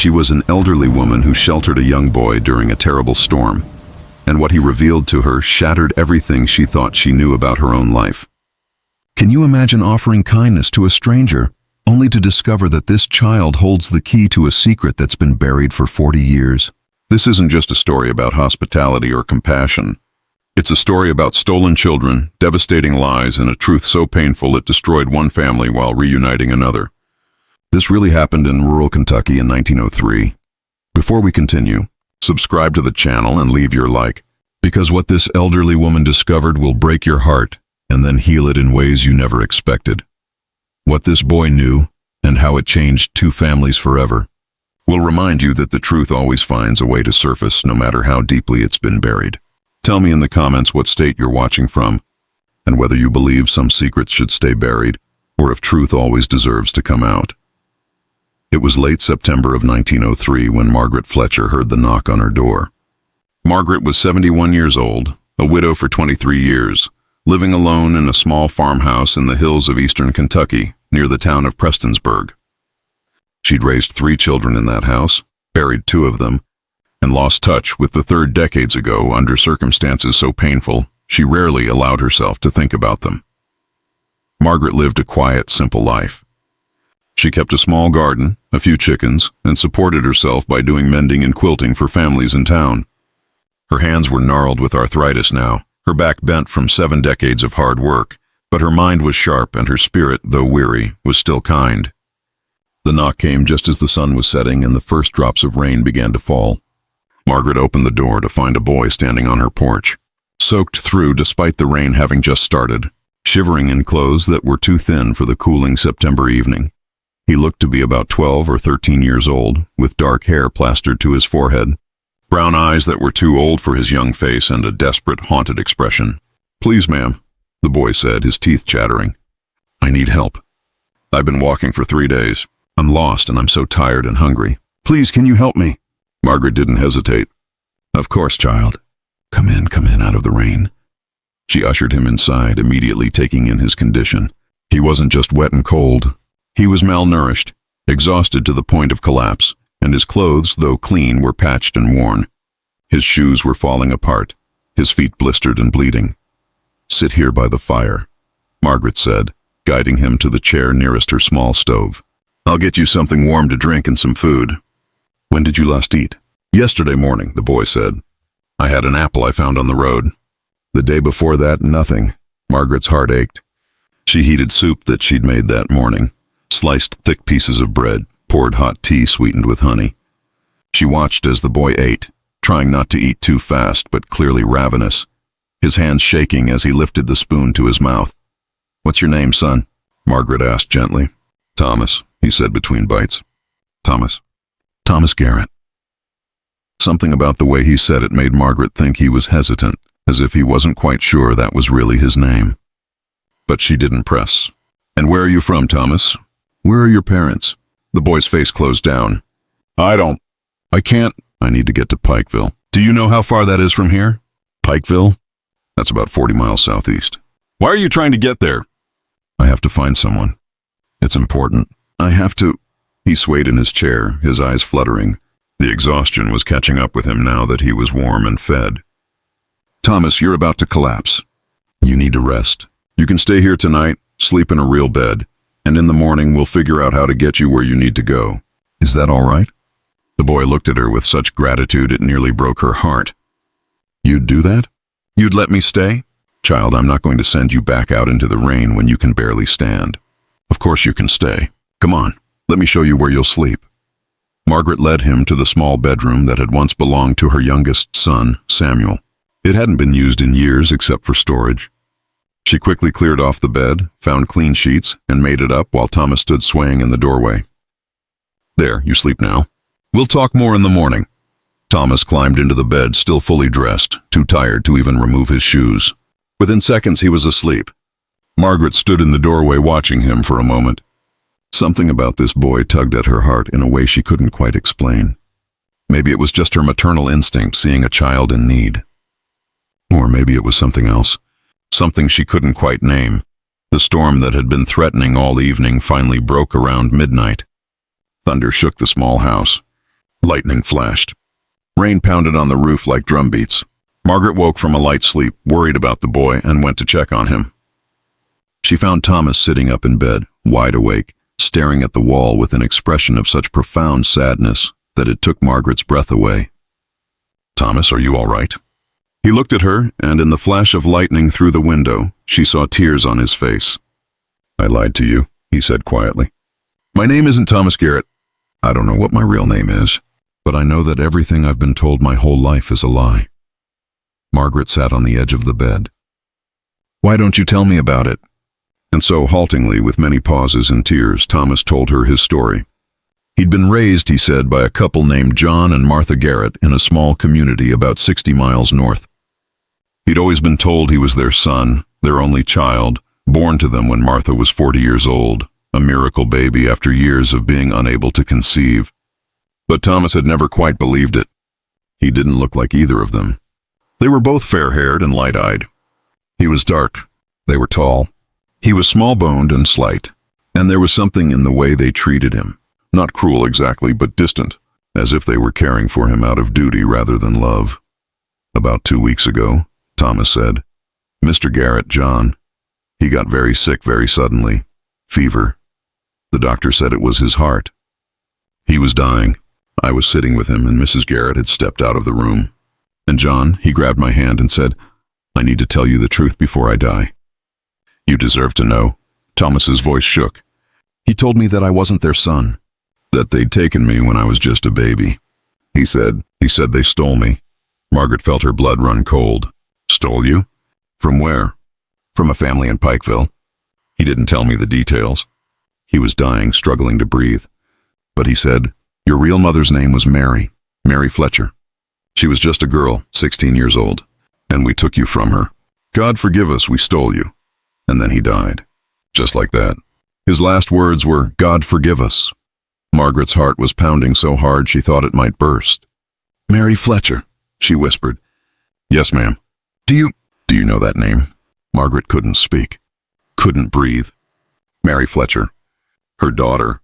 She was an elderly woman who sheltered a young boy during a terrible storm, and what he revealed to her shattered everything she thought she knew about her own life. Can you imagine offering kindness to a stranger, only to discover that this child holds the key to a secret that's been buried for 40 years? This isn't just a story about hospitality or compassion. It's a story about stolen children, devastating lies, and a truth so painful it destroyed one family while reuniting another. This really happened in rural Kentucky in 1903. Before we continue, subscribe to the channel and leave your like, because what this elderly woman discovered will break your heart and then heal it in ways you never expected. What this boy knew and how it changed two families forever will remind you that the truth always finds a way to surface, no matter how deeply it's been buried. Tell me in the comments what state you're watching from, and whether you believe some secrets should stay buried, or if truth always deserves to come out. It was late September of 1903 when Margaret Fletcher heard the knock on her door. Margaret was 71 years old, a widow for 23 years, living alone in a small farmhouse in the hills of eastern Kentucky, near the town of Prestonsburg. She'd raised 3 children in that house, buried 2 of them, and lost touch with the third decades ago under circumstances so painful she rarely allowed herself to think about them. Margaret lived a quiet, simple life. She kept a small garden, a few chickens, and supported herself by doing mending and quilting for families in town. Her hands were gnarled with arthritis now, her back bent from 7 decades of hard work, but her mind was sharp and her spirit, though weary, was still kind. The knock came just as the sun was setting and the first drops of rain began to fall. Margaret opened the door to find a boy standing on her porch, soaked through despite the rain having just started, shivering in clothes that were too thin for the cooling September evening. He looked to be about 12 or 13 years old, with dark hair plastered to his forehead, brown eyes that were too old for his young face, and a desperate, haunted expression. "Please, ma'am," the boy said, his teeth chattering. "I need help. I've been walking for 3 days. I'm lost and I'm so tired and hungry. Please, can you help me?" Margaret didn't hesitate. "Of course, child. Come in out of the rain." She ushered him inside, immediately taking in his condition. He wasn't just wet and cold. He was malnourished, exhausted to the point of collapse, and his clothes, though clean, were patched and worn. His shoes were falling apart, his feet blistered and bleeding. "Sit here by the fire," Margaret said, guiding him to the chair nearest her small stove. "I'll get you something warm to drink and some food." "When did you last eat?" "Yesterday morning," the boy said. "I had an apple I found on the road." The day before that, nothing. Margaret's heart ached. She heated soup that she'd made that morning, sliced thick pieces of bread, poured hot tea sweetened with honey. She watched as the boy ate, trying not to eat too fast, but clearly ravenous, his hands shaking as he lifted the spoon to his mouth. "What's your name, son?" Margaret asked gently. "Thomas," he said between bites. "Thomas Garrett." Something about the way he said it made Margaret think he was hesitant, as if he wasn't quite sure that was really his name. But she didn't press. "And where are you from, Thomas? Where are your parents?" The boy's face closed down. I can't. I need to get to Pikeville." "Do you know how far that is from here?" "Pikeville? That's about 40 miles southeast." "Why are you trying to get there?" "I have to find someone. It's important. I have to..." He swayed in his chair, his eyes fluttering. The exhaustion was catching up with him now that he was warm and fed. "Thomas, you're about to collapse. You need to rest. You can stay here tonight, sleep in a real bed, and in the morning we'll figure out how to get you where you need to go. Is that all right?" The boy looked at her with such gratitude it nearly broke her heart. "You'd do that? You'd let me stay? Child, I'm not going to send you back out into the rain when you can barely stand. Of course you can stay. Come on, let me show you where you'll sleep." Margaret led him to the small bedroom that had once belonged to her youngest son, Samuel. It hadn't been used in years except for storage. She quickly cleared off the bed, found clean sheets, and made it up while Thomas stood swaying in the doorway. "There, you sleep now. We'll talk more in the morning." Thomas climbed into the bed, still fully dressed, too tired to even remove his shoes. Within seconds, he was asleep. Margaret stood in the doorway watching him for a moment. Something about this boy tugged at her heart in a way she couldn't quite explain. Maybe it was just her maternal instinct seeing a child in need. Or maybe it was something else, something she couldn't quite name. The storm that had been threatening all evening finally broke around midnight. Thunder shook the small house. Lightning flashed. Rain pounded on the roof like drumbeats. Margaret woke from a light sleep, worried about the boy, and went to check on him. She found Thomas sitting up in bed, wide awake, staring at the wall with an expression of such profound sadness that it took Margaret's breath away. "Thomas, are you all right?" He looked at her, and in the flash of lightning through the window, she saw tears on his face. "I lied to you," he said quietly. "My name isn't Thomas Garrett. I don't know what my real name is, but I know that everything I've been told my whole life is a lie." Margaret sat on the edge of the bed. "Why don't you tell me about it?" And so, haltingly, with many pauses and tears, Thomas told her his story. He'd been raised, he said, by a couple named John and Martha Garrett in a small community about 60 miles north. He'd always been told he was their son, their only child, born to them when Martha was 40 years old, a miracle baby after years of being unable to conceive. But Thomas had never quite believed it. He didn't look like either of them. They were both fair-haired and light-eyed. He was dark. They were tall. He was small-boned and slight, and there was something in the way they treated him. Not cruel exactly, but distant, as if they were caring for him out of duty rather than love. "About 2 weeks ago," Thomas said, "Mr. Garrett, John, he got very sick very suddenly. Fever. The doctor said it was his heart. He was dying. I was sitting with him, and Mrs. Garrett had stepped out of the room. And John, he grabbed my hand and said, 'I need to tell you the truth before I die.' You deserve to know." Thomas's voice shook. "He told me that I wasn't their son, that they'd taken me when I was just a baby. He said they stole me." Margaret felt her blood run cold. "Stole you? From where?" "From a family in Pikeville. He didn't tell me the details. He was dying, struggling to breathe. But he said, 'Your real mother's name was Mary Fletcher. She was just a girl, 16 years old, and we took you from her. God forgive us, we stole you.' And then he died. Just like that. His last words were, 'God forgive us.'" Margaret's heart was pounding so hard she thought it might burst. "Mary Fletcher," she whispered. "Yes, ma'am." Do you know that name?" Margaret couldn't speak, couldn't breathe. Mary Fletcher. Her daughter.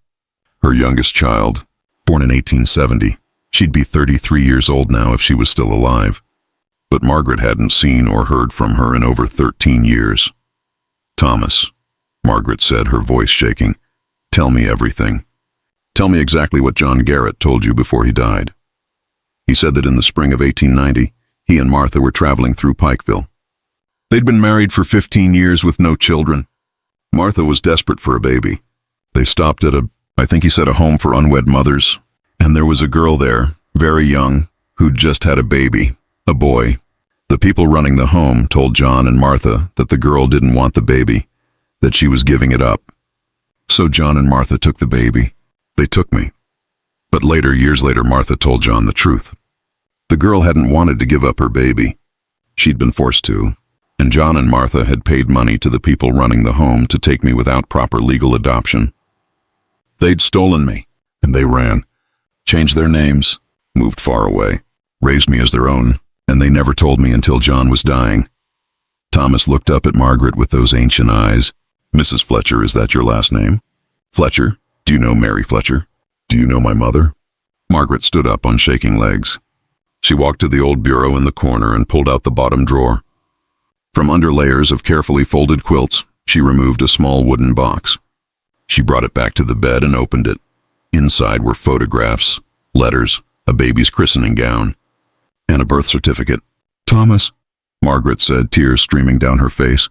Her youngest child. Born in 1870. She'd be 33 years old now if she was still alive. But Margaret hadn't seen or heard from her in over 13 years. "Thomas," Margaret said, her voice shaking, "tell me everything. Tell me exactly what John Garrett told you before he died." He said that in the spring of 1890, he and Martha were traveling through Pikeville. They'd been married for 15 years with no children. Martha was desperate for a baby. They stopped at I think he said a home for unwed mothers, and there was a girl there, very young, who'd just had a baby, a boy. The people running the home told John and Martha that the girl didn't want the baby, that she was giving it up. So John and Martha took the baby. They took me. But later, years later, Martha told John the truth. The girl hadn't wanted to give up her baby. She'd been forced to, and John and Martha had paid money to the people running the home to take me without proper legal adoption. They'd stolen me, and they ran, changed their names, moved far away, raised me as their own, and they never told me until John was dying. Thomas looked up at Margaret with those ancient eyes. "Mrs. Fletcher, is that your last name? Fletcher? Do you know Mary Fletcher? Do you know my mother?" Margaret stood up on shaking legs. She walked to the old bureau in the corner and pulled out the bottom drawer. From under layers of carefully folded quilts, she removed a small wooden box. She brought it back to the bed and opened it. Inside were photographs, letters, a baby's christening gown, and a birth certificate. "Thomas," Margaret said, tears streaming down her face,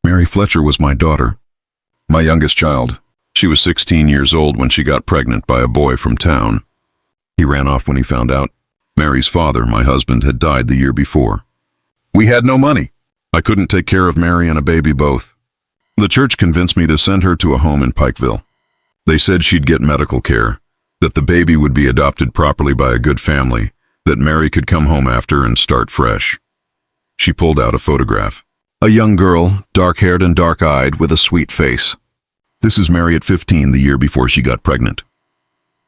"Mary Fletcher was my daughter. My youngest child. She was 16 years old when she got pregnant by a boy from town. He ran off when he found out. Mary's father, my husband, had died the year before. We had no money. I couldn't take care of Mary and a baby both. The church convinced me to send her to a home in Pikeville. They said she'd get medical care, that the baby would be adopted properly by a good family, that Mary could come home after and start fresh." She pulled out a photograph. A young girl, dark-haired and dark-eyed, with a sweet face. "This is Mary at 15, the year before she got pregnant."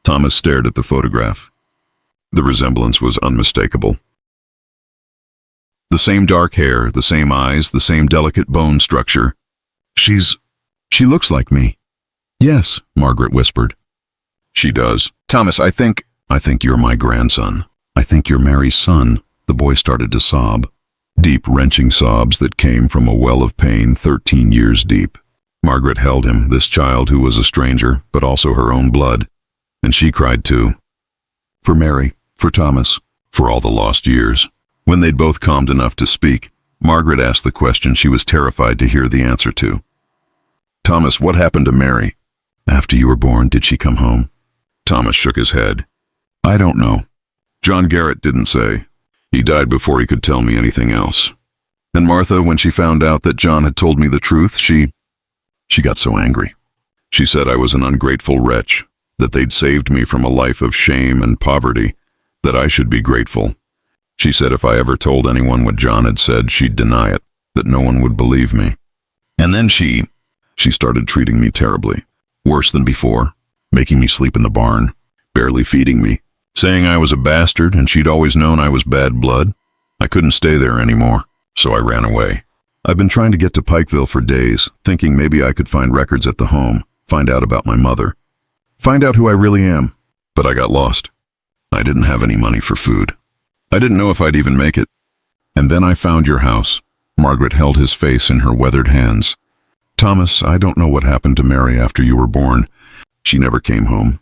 Thomas stared at the photograph. The resemblance was unmistakable. The same dark hair, the same eyes, the same delicate bone structure. She looks like me." "Yes," Margaret whispered. "She does. Thomas, I think I think you're my grandson. I think you're Mary's son." The boy started to sob. Deep, wrenching sobs that came from a well of pain 13 years deep. Margaret held him, this child who was a stranger, but also her own blood. And she cried too. For Mary, for Thomas, for all the lost years. When they'd both calmed enough to speak, Margaret asked the question she was terrified to hear the answer to. "Thomas, what happened to Mary? After you were born, did she come home?" Thomas shook his head. "I don't know. John Garrett didn't say. He died before he could tell me anything else. And Martha, when she found out that John had told me the truth, she got so angry. She said I was an ungrateful wretch, that they'd saved me from a life of shame and poverty, that I should be grateful. She said if I ever told anyone what John had said, she'd deny it, that no one would believe me. And then she started treating me terribly, worse than before, making me sleep in the barn, barely feeding me, saying I was a bastard and she'd always known I was bad blood. I couldn't stay there anymore, so I ran away. I've been trying to get to Pikeville for days, thinking maybe I could find records at the home, find out about my mother, find out who I really am, but I got lost. I didn't have any money for food. I didn't know if I'd even make it. And then I found your house." Margaret held his face in her weathered hands. "Thomas, I don't know what happened to Mary after you were born. She never came home.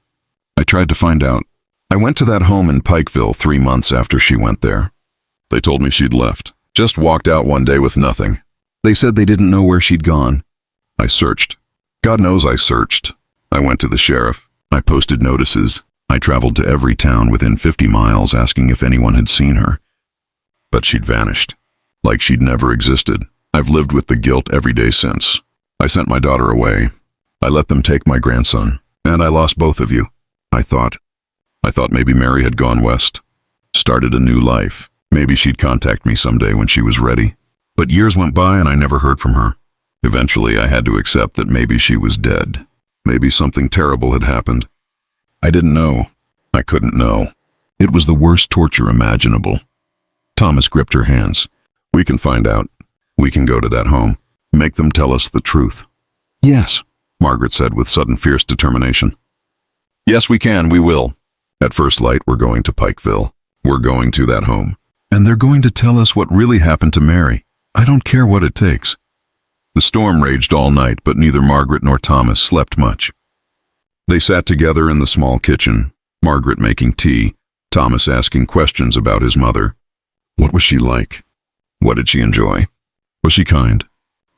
I tried to find out. I went to that home in Pikeville 3 months after she went there. They told me she'd left, just walked out one day with nothing. They said they didn't know where she'd gone. I searched. God knows I searched. I went to the sheriff. I posted notices. I traveled to every town within 50 miles asking if anyone had seen her. But she'd vanished, like she'd never existed. I've lived with the guilt every day since. I sent my daughter away. I let them take my grandson, and I lost both of you. I thought maybe Mary had gone west, started a new life. Maybe she'd contact me someday when she was ready. But years went by and I never heard from her. Eventually I had to accept that maybe she was dead. Maybe something terrible had happened. I didn't know. I couldn't know. It was the worst torture imaginable." Thomas gripped her hands. "We can find out. We can go to that home. Make them tell us the truth." "Yes," Margaret said with sudden fierce determination. "Yes, we can. We will. At first light, we're going to Pikeville. We're going to that home. And they're going to tell us what really happened to Mary. I don't care what it takes." The storm raged all night, but neither Margaret nor Thomas slept much. They sat together in the small kitchen, Margaret making tea, Thomas asking questions about his mother. What was she like? What did she enjoy? Was she kind?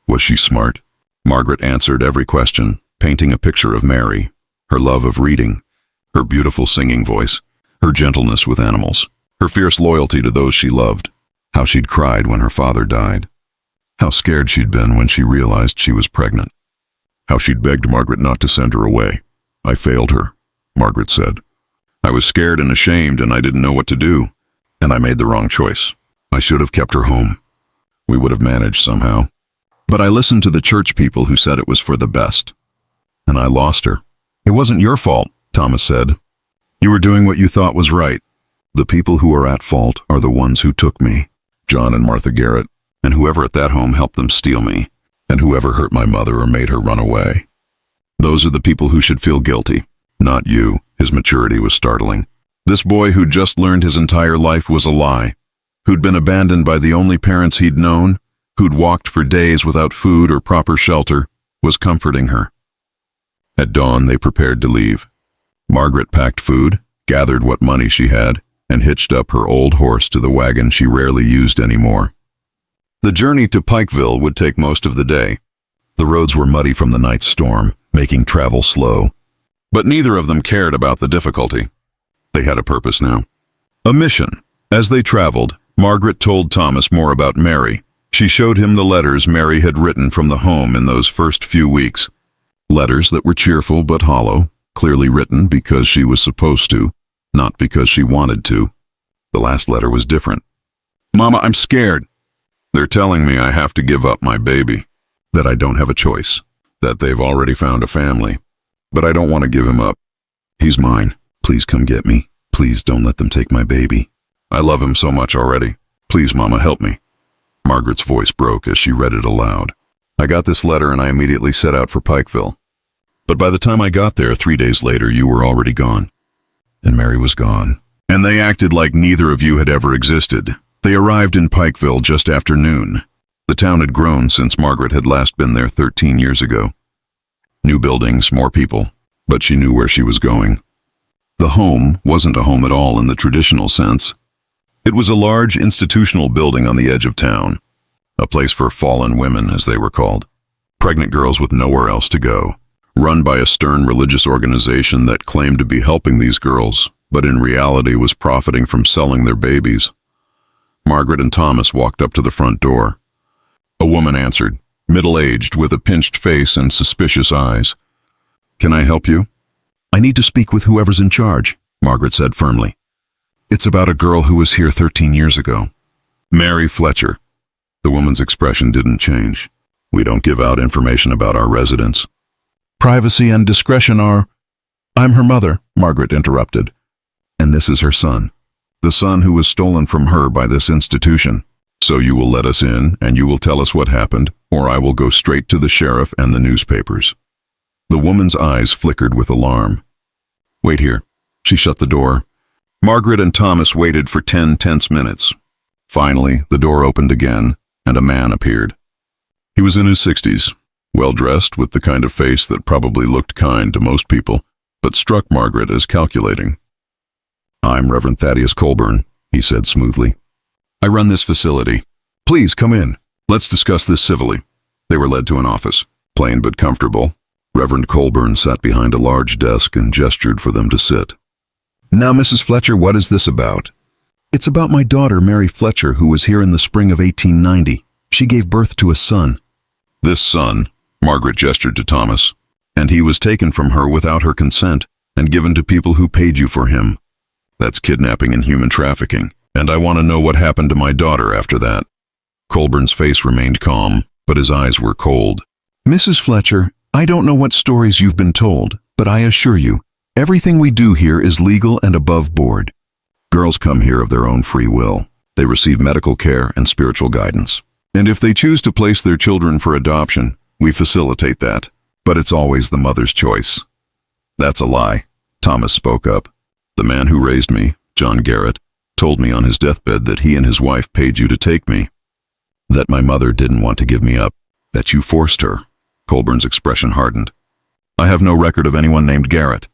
Was she smart? Margaret answered every question, painting a picture of Mary, her love of reading, her beautiful singing voice, her gentleness with animals, her fierce loyalty to those she loved, how she'd cried when her father died, how scared she'd been when she realized she was pregnant, how she'd begged Margaret not to send her away. "I failed her," Margaret said. "I was scared and ashamed and I didn't know what to do, and I made the wrong choice. I should have kept her home. We would have managed somehow. But I listened to the church people who said it was for the best. And I lost her." "It wasn't your fault," Thomas said. "You were doing what you thought was right. The people who are at fault are the ones who took me, John and Martha Garrett, and whoever at that home helped them steal me, and whoever hurt my mother or made her run away. Those are the people who should feel guilty, not you." His maturity was startling. This boy who'd just learned his entire life was a lie, who'd been abandoned by the only parents he'd known, who'd walked for days without food or proper shelter, was comforting her. At dawn, they prepared to leave. Margaret packed food, gathered what money she had, and hitched up her old horse to the wagon she rarely used anymore. The journey to Pikeville would take most of the day. The roads were muddy from the night's storm, making travel slow. But neither of them cared about the difficulty. They had a purpose now. A mission. As they traveled, Margaret told Thomas more about Mary. She showed him the letters Mary had written from the home in those first few weeks. Letters that were cheerful but hollow, clearly written because she was supposed to, not because she wanted to. The last letter was different. "Mama, I'm scared. They're telling me I have to give up my baby, that I don't have a choice, that they've already found a family. But I don't want to give him up. He's mine. Please come get me. Please don't let them take my baby. I love him so much already. Please, Mama, help me." Margaret's voice broke as she read it aloud. "I got this letter and I immediately set out for Pikeville. But by the time I got there 3 days later, you were already gone. and Mary was gone. And they acted like neither of you had ever existed. They arrived in Pikeville just after noon. The town had grown since Margaret had last been there 13 years ago. New buildings, more people, but she knew where she was going. The home wasn't a home at all in the traditional sense. It was a large institutional building on the edge of town, a place for fallen women, as they were called, pregnant girls with nowhere else to go, run by a stern religious organization that claimed to be helping these girls, but in reality was profiting from selling their babies. Margaret and Thomas walked up to the front door. A woman answered, middle-aged, with a pinched face and suspicious eyes. "Can I help you?" "I need to speak with whoever's in charge," Margaret said firmly. "It's about a girl who was here 13 years ago." "Mary Fletcher." The woman's expression didn't change. "We don't give out information about our residents." "Privacy and discretion are—" "I'm her mother," Margaret interrupted. "And this is her son. The son who was stolen from her by this institution. So you will let us in, and you will tell us what happened, or I will go straight to the sheriff and the newspapers." The woman's eyes flickered with alarm. "Wait here." She shut the door. Margaret and Thomas waited for 10 tense minutes. Finally, the door opened again, and a man appeared. He was in his 60s, well-dressed, with the kind of face that probably looked kind to most people, but struck Margaret as calculating. "I'm Reverend Thaddeus Colburn," he said smoothly. "I run this facility. Please come in. Let's discuss this civilly." They were led to an office, plain but comfortable. Reverend Colburn sat behind a large desk and gestured for them to sit. "Now, Mrs. Fletcher, what is this about?" "It's about my daughter, Mary Fletcher, who was here in the spring of 1890. She gave birth to a son." "This son," Margaret gestured to Thomas, "and he was taken from her without her consent and given to people who paid you for him. That's kidnapping and human trafficking, and I want to know what happened to my daughter after that." Colburn's face remained calm, but his eyes were cold. "Mrs. Fletcher, I don't know what stories you've been told, but I assure you, everything we do here is legal and above board. Girls come here of their own free will. They receive medical care and spiritual guidance. And if they choose to place their children for adoption, we facilitate that. But it's always the mother's choice." "That's a lie," Thomas spoke up. "The man who raised me, John Garrett, told me on his deathbed that he and his wife paid you to take me. That my mother didn't want to give me up. That you forced her." Colburn's expression hardened. "I have no record of anyone named Garrett.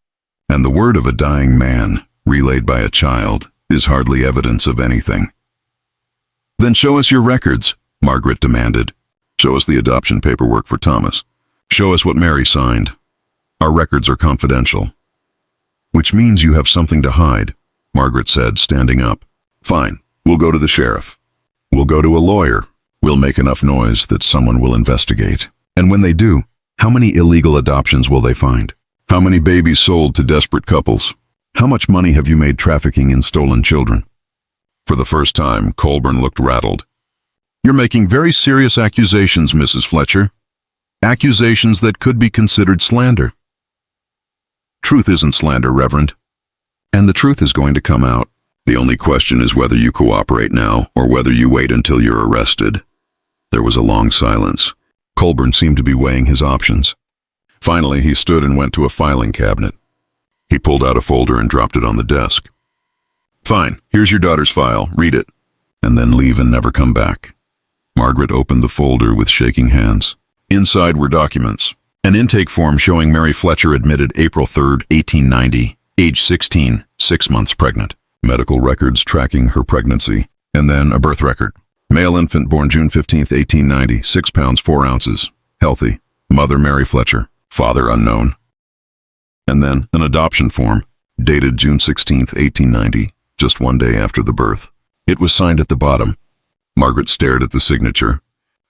And the word of a dying man, relayed by a child, is hardly evidence of anything." "Then show us your records," Margaret demanded. "Show us the adoption paperwork for Thomas. Show us what Mary signed. Our records are confidential." "Which means you have something to hide," Margaret said, standing up. "Fine, we'll go to the sheriff. We'll go to a lawyer. We'll make enough noise that someone will investigate. And when they do, how many illegal adoptions will they find? How many babies sold to desperate couples? How much money have you made trafficking in stolen children?" For the first time, Colburn looked rattled. "You're making very serious accusations, Mrs. Fletcher. Accusations that could be considered slander." "Truth isn't slander, Reverend. And the truth is going to come out. The only question is whether you cooperate now or whether you wait until you're arrested." There was a long silence. Colburn seemed to be weighing his options. Finally, he stood and went to a filing cabinet. He pulled out a folder and dropped it on the desk. "Fine, here's your daughter's file. Read it. And then leave and never come back." Margaret opened the folder with shaking hands. Inside were documents. An intake form showing Mary Fletcher admitted April 3rd, 1890, age 16, 6 months pregnant. Medical records tracking her pregnancy. And then a birth record. Male infant born June 15th, 1890, 6 pounds 4 ounces. Healthy. Mother Mary Fletcher. Father unknown. And then an adoption form, dated June 16th, 1890, just 1 day after the birth. It was signed at the bottom. Margaret stared at the signature.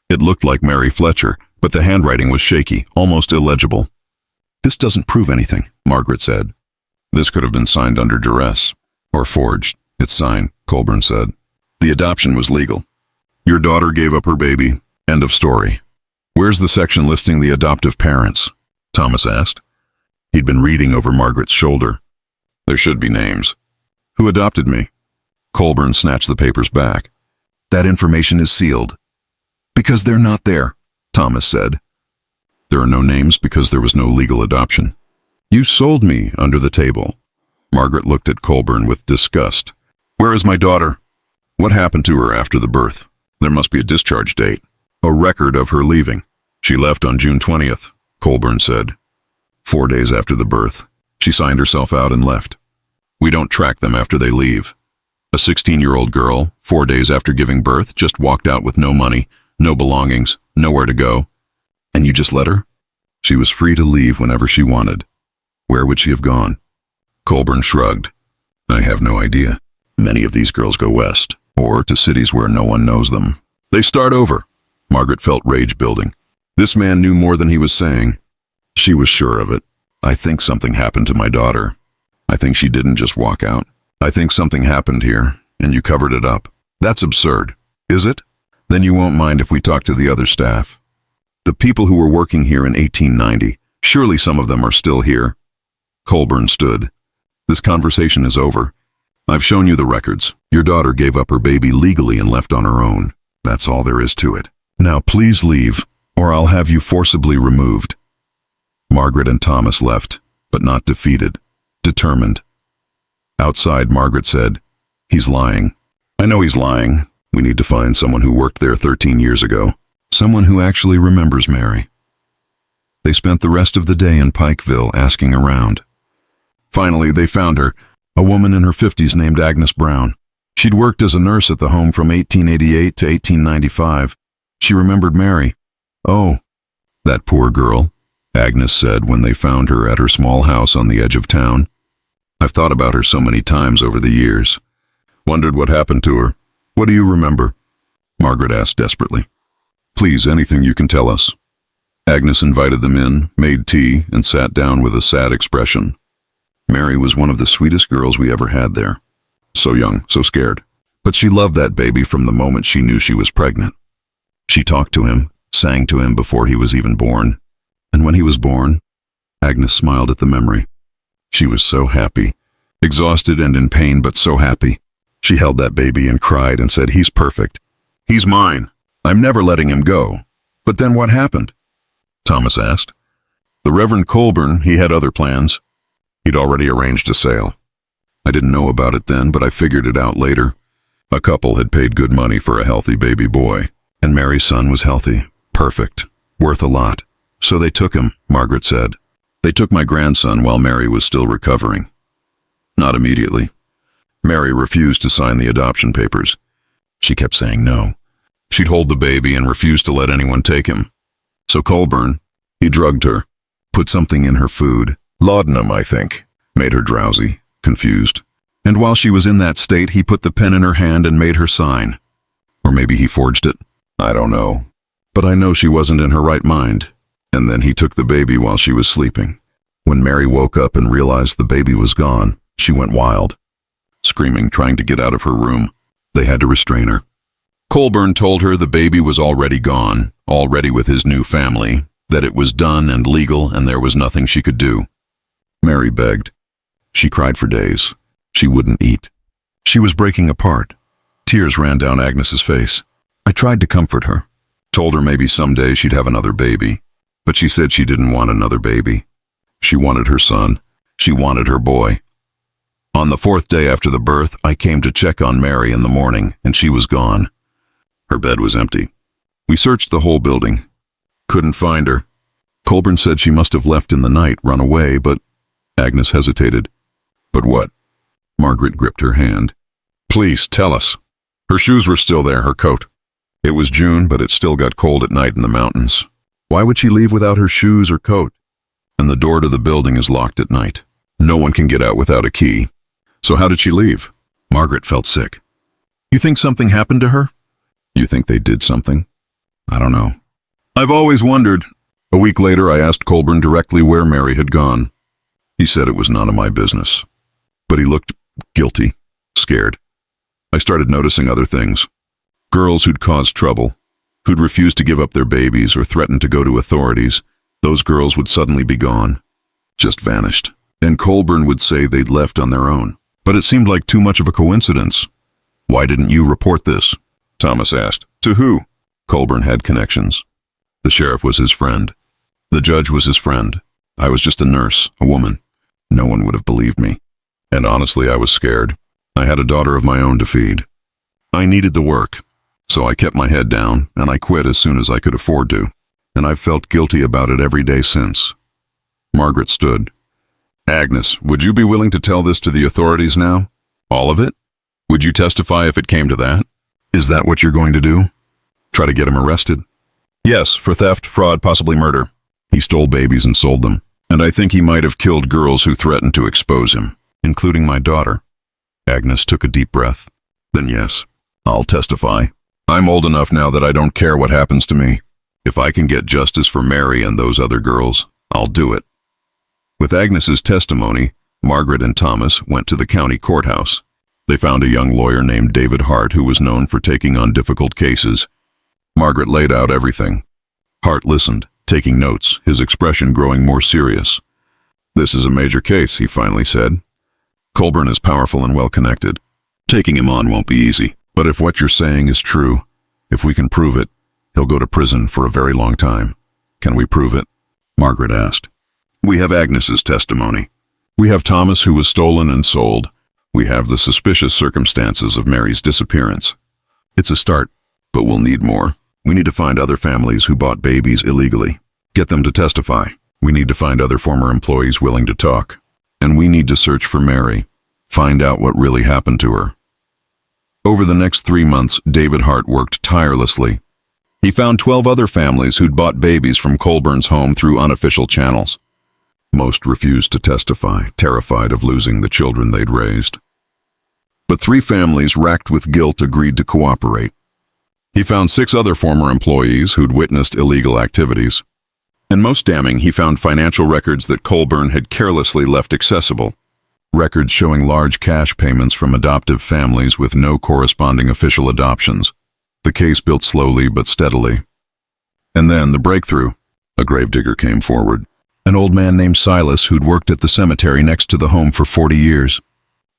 It looked like Mary Fletcher, but the handwriting was shaky, almost illegible. "This doesn't prove anything," Margaret said. "This could have been signed under duress. Or forged. It's signed," Colburn said. "The adoption was legal. Your daughter gave up her baby. End of story." "Where's the section listing the adoptive parents?" Thomas asked. He'd been reading over Margaret's shoulder. "There should be names." "Who adopted me?" Colburn snatched the papers back. "That information is sealed." "Because they're not there," Thomas said. "There are no names because there was no legal adoption. You sold me under the table." Margaret looked at Colburn with disgust. "Where is my daughter? What happened to her after the birth? There must be a discharge date. A record of her leaving." "She left on June 20th, Colburn said. 4 days after the birth, she signed herself out and left. We don't track them after they leave. A 16-year-old girl, 4 days after giving birth, just walked out with no money, no belongings, nowhere to go. And you just let her?" "She was free to leave whenever she wanted. Where would she have gone?" Colburn shrugged. "I have no idea. Many of these girls go west, or to cities where no one knows them. They start over." Margaret felt rage building. This man knew more than he was saying. She was sure of it. "I think something happened to my daughter. I think she didn't just walk out. I think something happened here, and you covered it up." "That's absurd." "Is it? Then you won't mind if we talk to the other staff. The people who were working here in 1890, surely some of them are still here." Colburn stood. "This conversation is over. I've shown you the records. Your daughter gave up her baby legally and left on her own. That's all there is to it. Now please leave, or I'll have you forcibly removed." Margaret and Thomas left, but not defeated, determined. Outside, Margaret said, "He's lying. I know he's lying. We need to find someone who worked there 13 years ago. Someone who actually remembers Mary." They spent the rest of the day in Pikeville asking around. Finally, they found her, a woman in her 50s named Agnes Brown. She'd worked as a nurse at the home from 1888 to 1895. She remembered Mary. "Oh, that poor girl," Agnes said when they found her at her small house on the edge of town. "I've thought about her so many times over the years. Wondered what happened to her. What do you remember?" Margaret asked desperately. "Please, anything you can tell us." Agnes invited them in, made tea, and sat down with a sad expression. "Mary was one of the sweetest girls we ever had there. So young, so scared. But she loved that baby from the moment she knew she was pregnant. She talked to him, sang to him before he was even born. And when he was born," Agnes smiled at the memory, "she was so happy. Exhausted and in pain, but so happy. She held that baby and cried and said, 'He's perfect. He's mine. I'm never letting him go.' But then what happened?" Thomas asked. "The Reverend Colburn, he had other plans. He'd already arranged a sale. I didn't know about it then, but I figured it out later. A couple had paid good money for a healthy baby boy, and Mary's son was healthy, perfect, worth a lot. So they took him," Margaret said. "They took my grandson while Mary was still recovering. Not immediately. Mary refused to sign the adoption papers. She kept saying no. She'd hold the baby and refused to let anyone take him. So Colburn, he drugged her, put something in her food, laudanum, I think, made her drowsy, confused. And while she was in that state, he put the pen in her hand and made her sign. Or maybe he forged it. I don't know. But I know she wasn't in her right mind. And then he took the baby while she was sleeping. When Mary woke up and realized the baby was gone, she went wild, screaming, trying to get out of her room. They had to restrain her. Colburn told her the baby was already gone, already with his new family, that it was done and legal and there was nothing she could do. Mary begged. She cried for days. She wouldn't eat. She was breaking apart. Tears ran down Agnes's face. I tried to comfort her, told her maybe someday she'd have another baby, but she said she didn't want another baby. She wanted her son. She wanted her boy. On the 4th day after the birth, I came to check on Mary in the morning, and she was gone. Her bed was empty. We searched the whole building. Couldn't find her. Colburn said she must have left in the night, run away, but... Agnes hesitated. But what? Margaret gripped her hand. Please, tell us. Her shoes were still there, her coat. It was June, but it still got cold at night in the mountains. Why would she leave without her shoes or coat? And the door to the building is locked at night. No one can get out without a key. So how did she leave? Margaret felt sick. You think something happened to her? You think they did something? I don't know. I've always wondered. A week later, I asked Colburn directly where Mary had gone. He said it was none of my business. But he looked guilty, scared. I started noticing other things. Girls who'd caused trouble, who'd refused to give up their babies or threatened to go to authorities, those girls would suddenly be gone. Just vanished. And Colburn would say they'd left on their own. But it seemed like too much of a coincidence. Why didn't you report this? Thomas asked. To who? Colburn had connections. The sheriff was his friend. The judge was his friend. I was just a nurse, a woman. No one would have believed me. And honestly, I was scared. I had a daughter of my own to feed. I needed the work, so I kept my head down, and I quit as soon as I could afford to. And I've felt guilty about it every day since. Margaret stood. Agnes, would you be willing to tell this to the authorities now? All of it? Would you testify if it came to that? Is that what you're going to do? Try to get him arrested? Yes, for theft, fraud, possibly murder. He stole babies and sold them. And I think he might have killed girls who threatened to expose him, including my daughter. Agnes took a deep breath. Then yes, I'll testify. I'm old enough now that I don't care what happens to me. If I can get justice for Mary and those other girls, I'll do it. With Agnes's testimony, Margaret and Thomas went to the county courthouse. They found a young lawyer named David Hart who was known for taking on difficult cases. Margaret laid out everything. Hart listened, taking notes, his expression growing more serious. This is a major case, he finally said. Colburn is powerful and well-connected. Taking him on won't be easy, but if what you're saying is true, if we can prove it, he'll go to prison for a very long time. Can we prove it? Margaret asked. We have Agnes's testimony. We have Thomas who was stolen and sold. We have the suspicious circumstances of Mary's disappearance. It's a start, but we'll need more. We need to find other families who bought babies illegally. Get them to testify. We need to find other former employees willing to talk. And we need to search for Mary. Find out what really happened to her. Over the next 3 months, David Hart worked tirelessly. He found 12 other families who'd bought babies from Colburn's home through unofficial channels. Most refused to testify, terrified of losing the children they'd raised. But 3 families racked with guilt agreed to cooperate. He found 6 other former employees who'd witnessed illegal activities. And most damning, he found financial records that Colburn had carelessly left accessible. Records showing large cash payments from adoptive families with no corresponding official adoptions. The case built slowly but steadily. And then the breakthrough. A gravedigger came forward. An old man named Silas who'd worked at the cemetery next to the home for 40 years.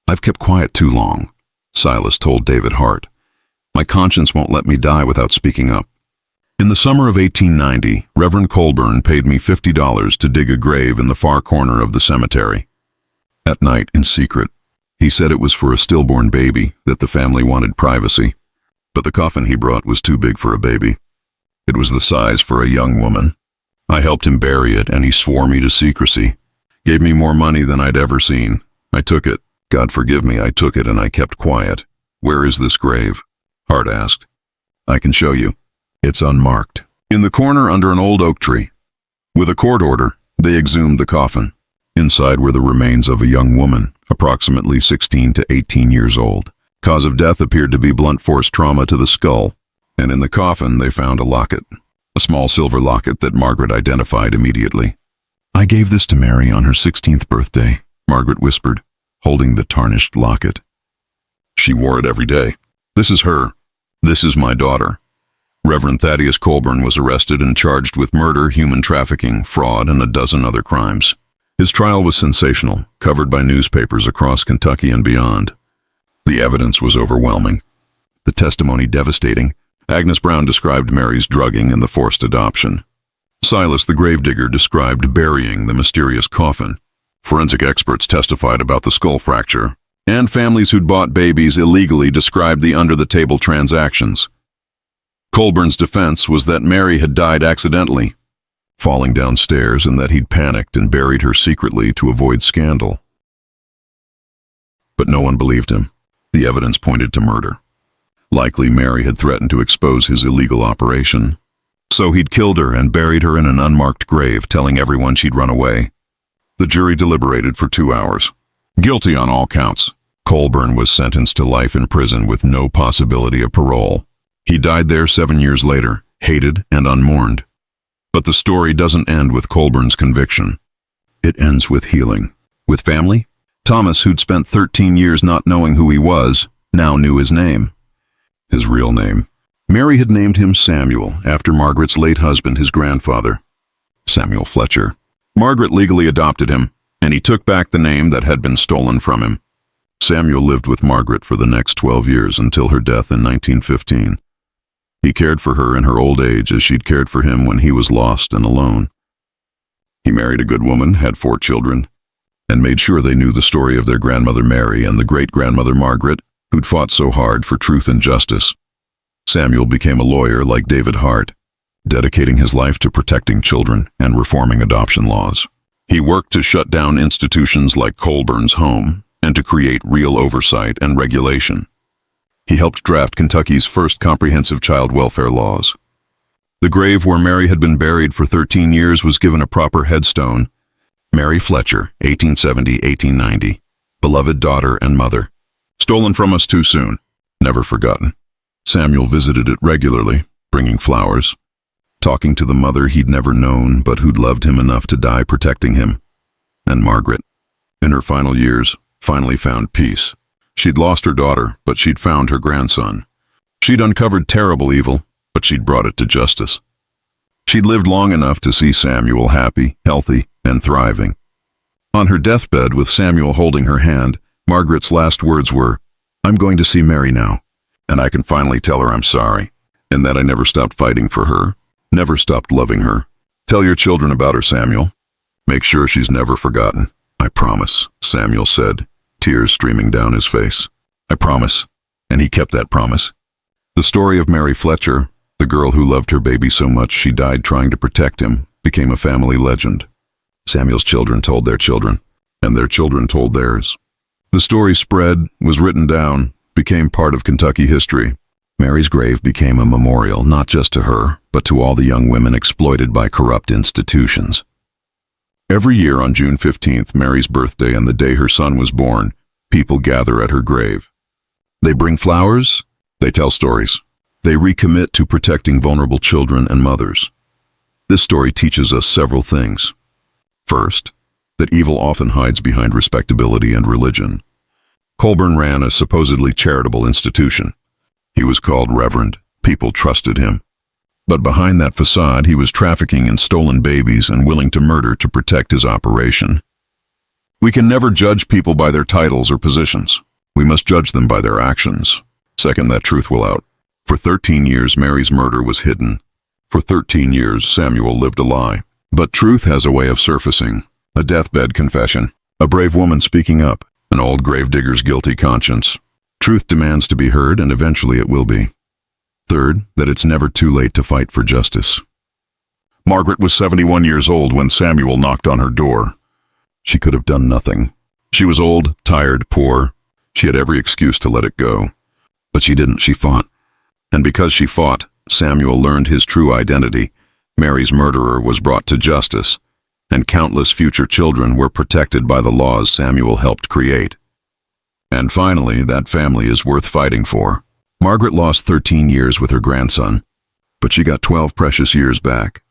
I've kept quiet too long, Silas told David Hart. My conscience won't let me die without speaking up. In the summer of 1890, Reverend Colburn paid me $50 to dig a grave in the far corner of the cemetery. At night, in secret, he said it was for a stillborn baby, that the family wanted privacy. But the coffin he brought was too big for a baby. It was the size for a young woman. I helped him bury it, and he swore me to secrecy. Gave me more money than I'd ever seen. I took it. God forgive me, I took it and I kept quiet. Where is this grave? Hart asked. I can show you. It's unmarked. In the corner under an old oak tree. With a court order, they exhumed the coffin. Inside were the remains of a young woman, approximately 16 to 18 years old. Cause of death appeared to be blunt force trauma to the skull, and in the coffin they found a locket. A small silver locket that Margaret identified immediately. I gave this to Mary on her 16th birthday, Margaret whispered, holding the tarnished locket. She wore it every day. This is her. This is my daughter. Reverend Thaddeus Colburn was arrested and charged with murder, human trafficking, fraud, and a dozen other crimes. His trial was sensational, covered by newspapers across Kentucky and beyond. The evidence was overwhelming. The testimony devastating. Agnes Brown described Mary's drugging and the forced adoption. Silas the gravedigger described burying the mysterious coffin. Forensic experts testified about the skull fracture, and families who'd bought babies illegally described the under-the-table transactions. Colburn's defense was that Mary had died accidentally, falling downstairs, and that he'd panicked and buried her secretly to avoid scandal. But no one believed him. The evidence pointed to murder. Likely Mary had threatened to expose his illegal operation. So he'd killed her and buried her in an unmarked grave, telling everyone she'd run away. The jury deliberated for 2 hours. Guilty on all counts. Colburn was sentenced to life in prison with no possibility of parole. He died there 7 years later, hated and unmourned. But the story doesn't end with Colburn's conviction. It ends with healing. With family? Thomas, who'd spent 13 years not knowing who he was, now knew his name. His real name. Mary had named him Samuel, after Margaret's late husband, his grandfather. Samuel Fletcher. Margaret legally adopted him, and he took back the name that had been stolen from him. Samuel lived with Margaret for the next 12 years until her death in 1915. He cared for her in her old age as she'd cared for him when he was lost and alone. He married a good woman, had 4 children, and made sure they knew the story of their grandmother Mary and the great-grandmother Margaret, who'd fought so hard for truth and justice. Samuel became a lawyer like David Hart, dedicating his life to protecting children and reforming adoption laws. He worked to shut down institutions like Colburn's Home and to create real oversight and regulation. He helped draft Kentucky's first comprehensive child welfare laws. The grave where Mary had been buried for 13 years was given a proper headstone. Mary Fletcher, 1870-1890, beloved daughter and mother. Stolen from us too soon, never forgotten. Samuel visited it regularly, bringing flowers, talking to the mother he'd never known but who'd loved him enough to die protecting him. And Margaret, in her final years, finally found peace. She'd lost her daughter, but she'd found her grandson. She'd uncovered terrible evil, but she'd brought it to justice. She'd lived long enough to see Samuel happy, healthy, and thriving. On her deathbed, with Samuel holding her hand, Margaret's last words were, "I'm going to see Mary now, and I can finally tell her I'm sorry, and that I never stopped fighting for her, never stopped loving her. Tell your children about her, Samuel. Make sure she's never forgotten." "I promise," Samuel said, tears streaming down his face. "I promise," and he kept that promise. The story of Mary Fletcher, the girl who loved her baby so much she died trying to protect him, became a family legend. Samuel's children told their children, and their children told theirs. The story spread, was written down, became part of Kentucky history. Mary's grave became a memorial not just to her, but to all the young women exploited by corrupt institutions. Every year on June 15th, Mary's birthday and the day her son was born, people gather at her grave. They bring flowers, they tell stories. They recommit to protecting vulnerable children and mothers. This story teaches us several things. First, that evil often hides behind respectability and religion. Colburn ran a supposedly charitable institution. He was called Reverend. People trusted him. But behind that facade, he was trafficking in stolen babies and willing to murder to protect his operation. We can never judge people by their titles or positions. We must judge them by their actions. Second, that truth will out. For 13 years, Mary's murder was hidden. For 13 years, Samuel lived a lie. But truth has a way of surfacing. A deathbed confession. A brave woman speaking up. An old gravedigger's guilty conscience. Truth demands to be heard, and eventually it will be. Third, that it's never too late to fight for justice. Margaret was 71 years old when Samuel knocked on her door. She could have done nothing. She was old, tired, poor. She had every excuse to let it go. But she didn't. She fought. And because she fought, Samuel learned his true identity. Mary's murderer was brought to justice, and countless future children were protected by the laws Samuel helped create. And finally, that family is worth fighting for. Margaret lost 13 years with her grandson, but she got 12 precious years back.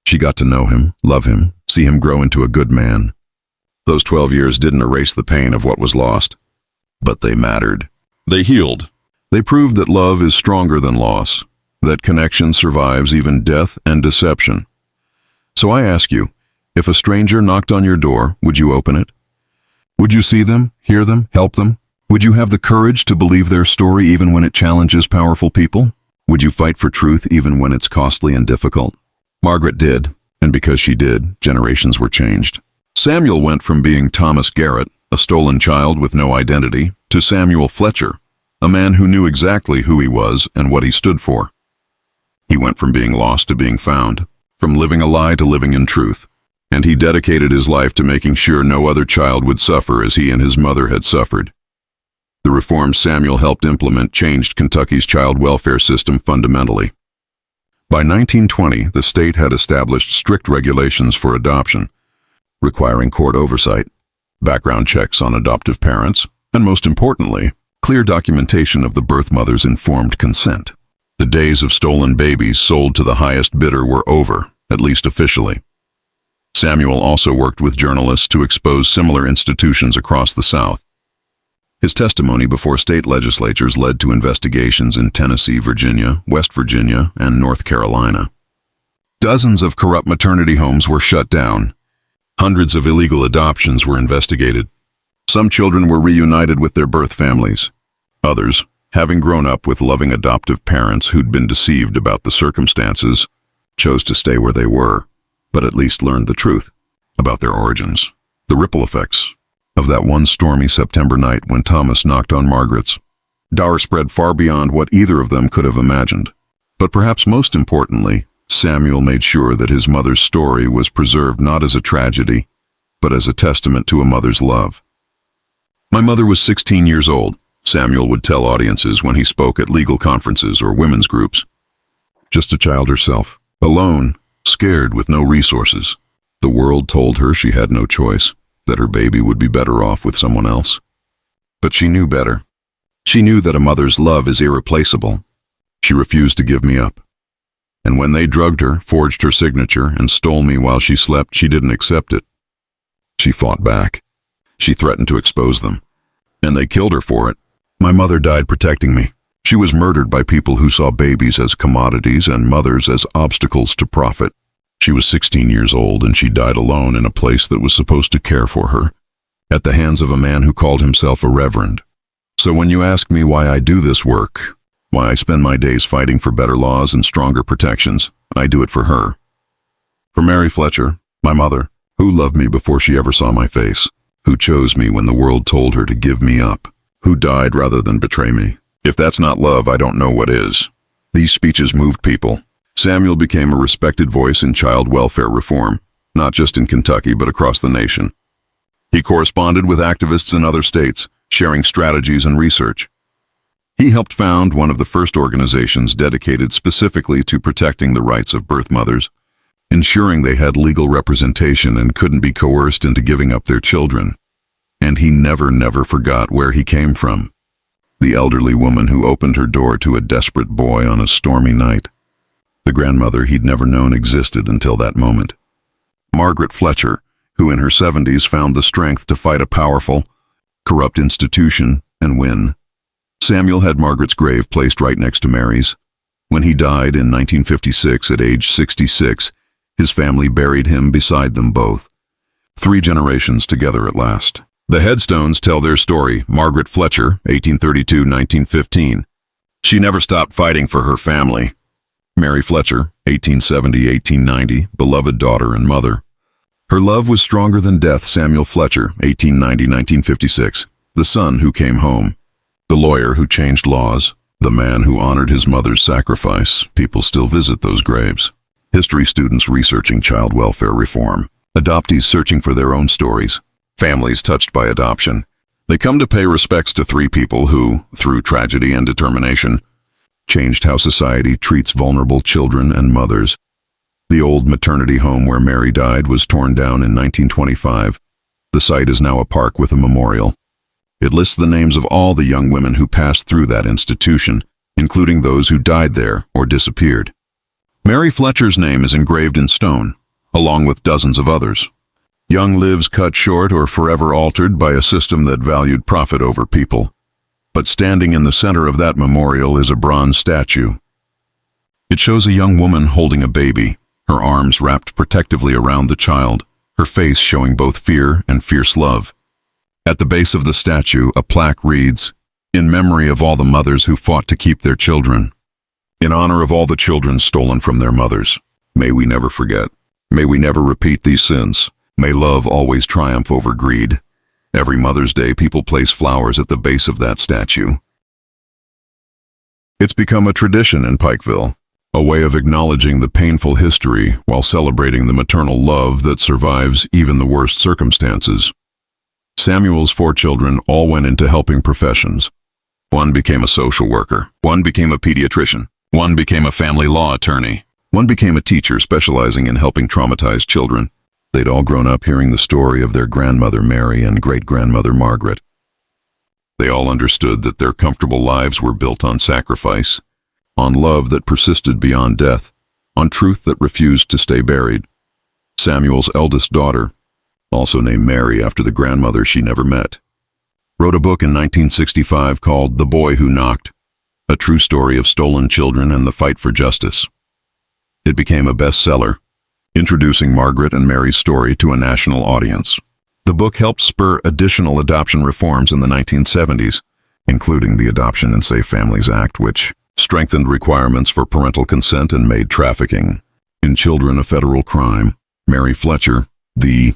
She got to know him, love him, see him grow into a good man. Those 12 years didn't erase the pain of what was lost, but they mattered. They healed. They proved that love is stronger than loss, that connection survives even death and deception. So I ask you, if a stranger knocked on your door, would you open it? Would you see them, hear them, help them? Would you have the courage to believe their story even when it challenges powerful people? Would you fight for truth even when it's costly and difficult? Margaret did, and because she did, generations were changed. Samuel went from being Thomas Garrett, a stolen child with no identity, to Samuel Fletcher, a man who knew exactly who he was and what he stood for. He went from being lost to being found, from living a lie to living in truth, and he dedicated his life to making sure no other child would suffer as he and his mother had suffered. The reforms Samuel helped implement changed Kentucky's child welfare system fundamentally. By 1920, the state had established strict regulations for adoption, requiring court oversight, background checks on adoptive parents, and most importantly, clear documentation of the birth mother's informed consent. The days of stolen babies sold to the highest bidder were over, at least officially. Samuel also worked with journalists to expose similar institutions across the South. His testimony before state legislatures led to investigations in Tennessee, Virginia, West Virginia, and North Carolina. Dozens of corrupt maternity homes were shut down. Hundreds of illegal adoptions were investigated. Some children were reunited with their birth families. Others, having grown up with loving adoptive parents who'd been deceived about the circumstances, chose to stay where they were, but at least learned the truth about their origins. The ripple effects of that one stormy September night when Thomas knocked on Margaret's. Dour spread far beyond what either of them could have imagined. But perhaps most importantly, Samuel made sure that his mother's story was preserved not as a tragedy, but as a testament to a mother's love. "My mother was 16 years old," Samuel would tell audiences when he spoke at legal conferences or women's groups. "Just a child herself, alone, scared with no resources. The world told her she had no choice, that her baby would be better off with someone else. But she knew better. She knew that a mother's love is irreplaceable. She refused to give me up. And when they drugged her, forged her signature, and stole me while she slept, she didn't accept it. She fought back. She threatened to expose them. And they killed her for it. My mother died protecting me. She was murdered by people who saw babies as commodities and mothers as obstacles to profit. She was 16 years old and she died alone in a place that was supposed to care for her, at the hands of a man who called himself a reverend. So when you ask me why I do this work, why I spend my days fighting for better laws and stronger protections, I do it for her. For Mary Fletcher, my mother, who loved me before she ever saw my face, who chose me when the world told her to give me up, who died rather than betray me. If that's not love, I don't know what is." These speeches moved people. Samuel became a respected voice in child welfare reform, not just in Kentucky but across the nation. He corresponded with activists in other states, sharing strategies and research. He helped found one of the first organizations dedicated specifically to protecting the rights of birth mothers, ensuring they had legal representation and couldn't be coerced into giving up their children. And he never forgot where he came from. The elderly woman who opened her door to a desperate boy on a stormy night. The grandmother he'd never known existed until that moment. Margaret Fletcher, who in her 70s found the strength to fight a powerful, corrupt institution and win. Samuel had Margaret's grave placed right next to Mary's. When he died in 1956 at age 66, his family buried him beside them both. 3 generations together at last. The headstones tell their story. Margaret Fletcher, 1832-1915. She never stopped fighting for her family. Mary Fletcher, 1870-1890, beloved daughter and mother. Her love was stronger than death. Samuel Fletcher, 1890-1956, the son who came home. The lawyer who changed laws. The man who honored his mother's sacrifice. People still visit those graves. History students researching child welfare reform. Adoptees searching for their own stories. Families touched by adoption. They come to pay respects to 3 people who, through tragedy and determination, changed how society treats vulnerable children and mothers. The old maternity home where Mary died was torn down in 1925. The site is now a park with a memorial. It lists the names of all the young women who passed through that institution, including those who died there or disappeared. Mary Fletcher's name is engraved in stone, along with dozens of others. Young lives cut short or forever altered by a system that valued profit over people. But standing in the center of that memorial is a bronze statue. It shows a young woman holding a baby, her arms wrapped protectively around the child, her face showing both fear and fierce love. At the base of the statue, a plaque reads, "In memory of all the mothers who fought to keep their children. In honor of all the children stolen from their mothers. May we never forget. May we never repeat these sins. May love always triumph over greed." Every Mother's Day, people place flowers at the base of that statue. It's become a tradition in Pikeville, a way of acknowledging the painful history while celebrating the maternal love that survives even the worst circumstances. Samuel's 4 children all went into helping professions. One became a social worker, one became a pediatrician, one became a family law attorney, one became a teacher specializing in helping traumatized children. They'd all grown up hearing the story of their grandmother Mary and great-grandmother Margaret. They all understood that their comfortable lives were built on sacrifice, on love that persisted beyond death, on truth that refused to stay buried. Samuel's eldest daughter, also named Mary after the grandmother she never met, wrote a book in 1965 called The Boy Who Knocked, a true story of stolen children and the fight for justice. It became a bestseller, introducing Margaret and Mary's story to a national audience. The book helped spur additional adoption reforms in the 1970s, including the Adoption and Safe Families Act, which strengthened requirements for parental consent and made trafficking in children a federal crime. Mary Fletcher, the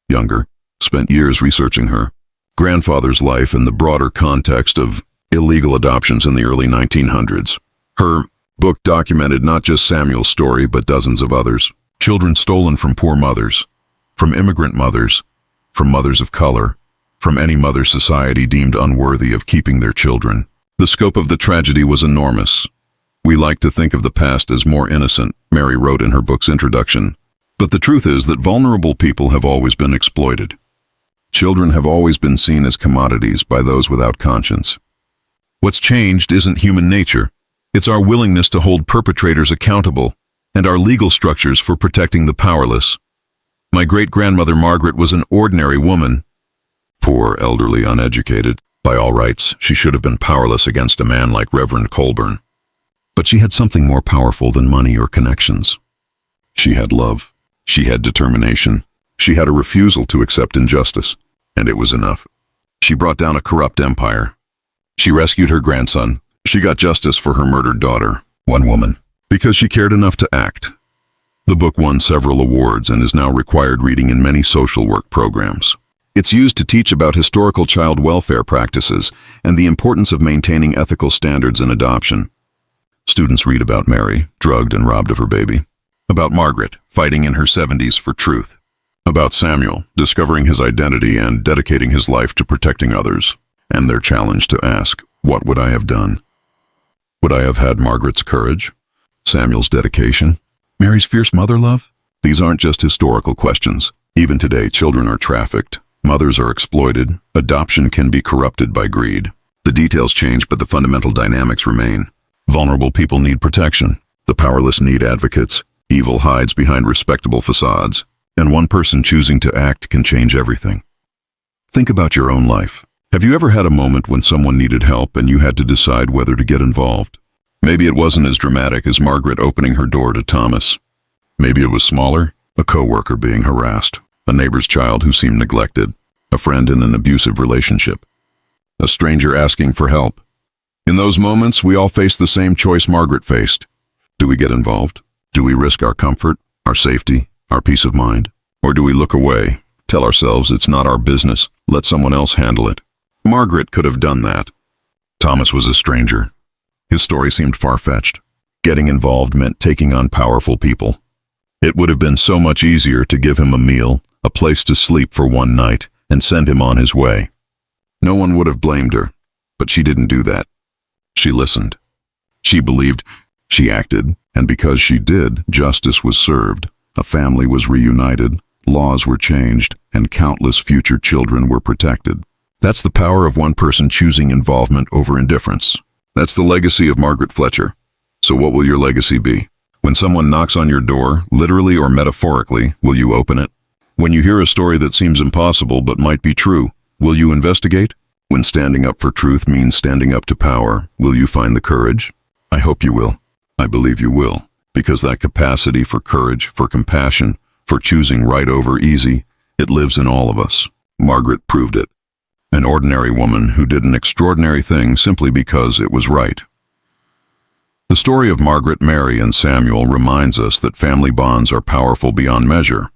younger, spent years researching her. grandfather's life in the broader context of illegal adoptions in the early 1900s. Her book documented not just Samuel's story, but dozens of others. Children stolen from poor mothers, from immigrant mothers, from mothers of color, from any mother society deemed unworthy of keeping their children. The scope of the tragedy was enormous. We like to think of the past as more innocent, Mary wrote in her book's introduction. But the truth is that vulnerable people have always been exploited. Children have always been seen as commodities by those without conscience. What's changed isn't human nature. It's our willingness to hold perpetrators accountable and our legal structures for protecting the powerless. My great-grandmother Margaret was an ordinary woman. Poor, elderly, uneducated. By all rights, she should have been powerless against a man like Reverend Colburn. But she had something more powerful than money or connections. She had love. She had determination. She had a refusal to accept injustice, and it was enough. She brought down a corrupt empire. She rescued her grandson. She got justice for her murdered daughter, one woman, because she cared enough to act. The book won several awards and is now required reading in many social work programs. It's used to teach about historical child welfare practices and the importance of maintaining ethical standards in adoption. Students read about Mary, drugged and robbed of her baby. About Margaret, fighting in her 70s for truth. About Samuel, discovering his identity and dedicating his life to protecting others. And their challenge to ask, what would I have done? Would I have had Margaret's courage? Samuel's dedication? Mary's fierce mother love? These aren't just historical questions. Even today, children are trafficked. Mothers are exploited. Adoption can be corrupted by greed. The details change, but the fundamental dynamics remain. Vulnerable people need protection. The powerless need advocates. Evil hides behind respectable facades. And one person choosing to act can change everything. Think about your own life. Have you ever had a moment when someone needed help and you had to decide whether to get involved? Maybe it wasn't as dramatic as Margaret opening her door to Thomas. Maybe it was smaller, a coworker being harassed, a neighbor's child who seemed neglected, a friend in an abusive relationship, a stranger asking for help. In those moments, we all face the same choice Margaret faced. Do we get involved? Do we risk our comfort, our safety, our peace of mind? Or do we look away, tell ourselves it's not our business, let someone else handle it? Margaret could have done that. Thomas was a stranger. His story seemed far-fetched. Getting involved meant taking on powerful people. It would have been so much easier to give him a meal, a place to sleep for one night, and send him on his way. No one would have blamed her, but she didn't do that. She listened. She believed. She acted, and because she did, justice was served, a family was reunited, laws were changed, and countless future children were protected. That's the power of one person choosing involvement over indifference. That's the legacy of Margaret Fletcher. So what will your legacy be? When someone knocks on your door, literally or metaphorically, will you open it? When you hear a story that seems impossible but might be true, will you investigate? When standing up for truth means standing up to power, will you find the courage? I hope you will. I believe you will. Because that capacity for courage, for compassion, for choosing right over easy, it lives in all of us. Margaret proved it. An ordinary woman who did an extraordinary thing simply because it was right. The story of Margaret, Mary, and Samuel reminds us that family bonds are powerful beyond measure.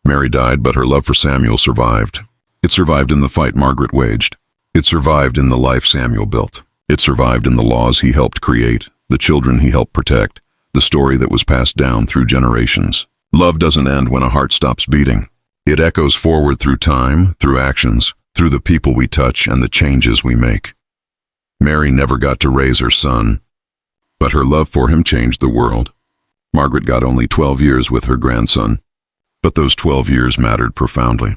Mary died, but her love for Samuel survived. It survived in the fight Margaret waged. It survived in the life Samuel built. It survived in the laws he helped create, the children he helped protect, the story that was passed down through generations. Love doesn't end when a heart stops beating. It echoes forward through time, through actions, through the people we touch and the changes we make. Mary never got to raise her son, but her love for him changed the world. Margaret got only 12 years with her grandson, but those 12 years mattered profoundly.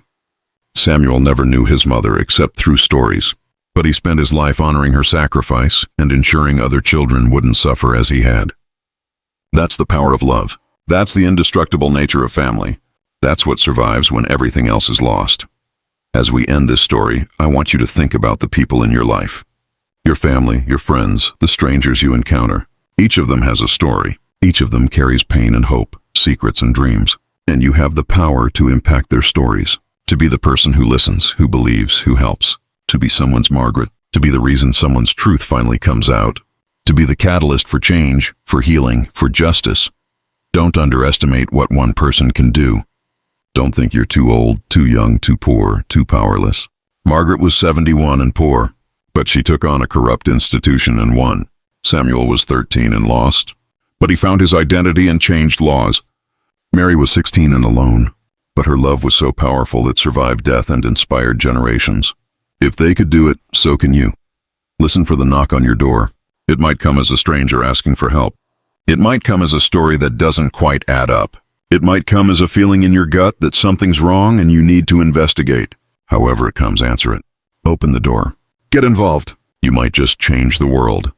Samuel never knew his mother except through stories, but he spent his life honoring her sacrifice and ensuring other children wouldn't suffer as he had. That's the power of love. That's the indestructible nature of family. That's what survives when everything else is lost. As we end this story, I want you to think about the people in your life. Your family, your friends, the strangers you encounter. Each of them has a story. Each of them carries pain and hope, secrets and dreams. And you have the power to impact their stories. To be the person who listens, who believes, who helps. To be someone's Margaret. To be the reason someone's truth finally comes out. To be the catalyst for change, for healing, for justice. Don't underestimate what one person can do. Don't think you're too old, too young, too poor, too powerless. Margaret was 71 and poor, but she took on a corrupt institution and won. Samuel was 13 and lost, but he found his identity and changed laws. Mary was 16 and alone, but her love was so powerful it survived death and inspired generations. If they could do it, so can you. Listen for the knock on your door. It might come as a stranger asking for help. It might come as a story that doesn't quite add up. It might come as a feeling in your gut that something's wrong and you need to investigate. However it comes, answer it. Open the door. Get involved. You might just change the world.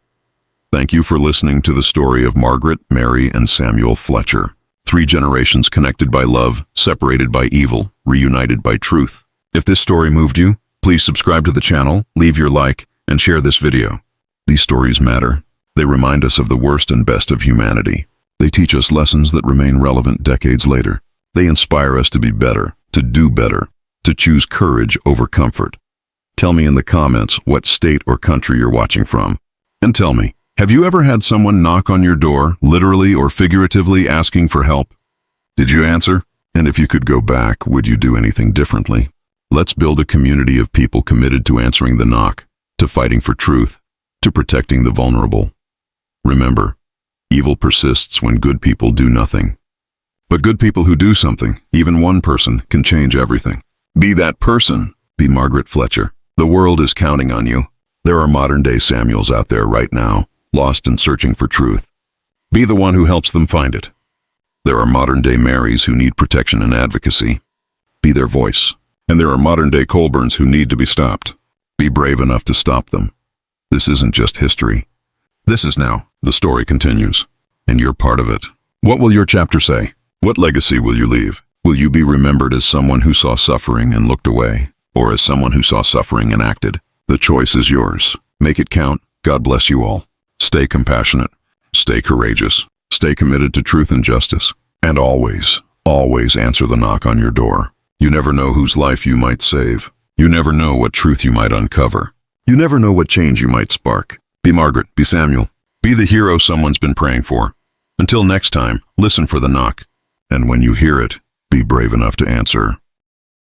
Thank you for listening to the story of Margaret, Mary, and Samuel Fletcher. 3 generations connected by love, separated by evil, reunited by truth. If this story moved you, please subscribe to the channel, leave your like, and share this video. These stories matter. They remind us of the worst and best of humanity. They teach us lessons that remain relevant decades later. They inspire us to be better, to do better, to choose courage over comfort. Tell me in the comments what state or country you're watching from. And tell me, have you ever had someone knock on your door, literally or figuratively asking for help? Did you answer? And if you could go back, would you do anything differently? Let's build a community of people committed to answering the knock, to fighting for truth, to protecting the vulnerable. Remember, evil persists when good people do nothing. But good people who do something, even one person, can change everything. Be that person. Be Margaret Fletcher. The world is counting on you. There are modern-day Samuels out there right now, lost and searching for truth. Be the one who helps them find it. There are modern-day Marys who need protection and advocacy. Be their voice. And there are modern-day Colburns who need to be stopped. Be brave enough to stop them. This isn't just history. This is now. The story continues. And you're part of it. What will your chapter say? What legacy will you leave? Will you be remembered as someone who saw suffering and looked away, or as someone who saw suffering and acted? The choice is yours. Make it count. God bless you all. Stay compassionate. Stay courageous. Stay committed to truth and justice. And always, always answer the knock on your door. You never know whose life you might save. You never know what truth you might uncover. You never know what change you might spark. Be Margaret. Be Samuel. Be the hero someone's been praying for. Until next time, listen for the knock. And when you hear it, be brave enough to answer.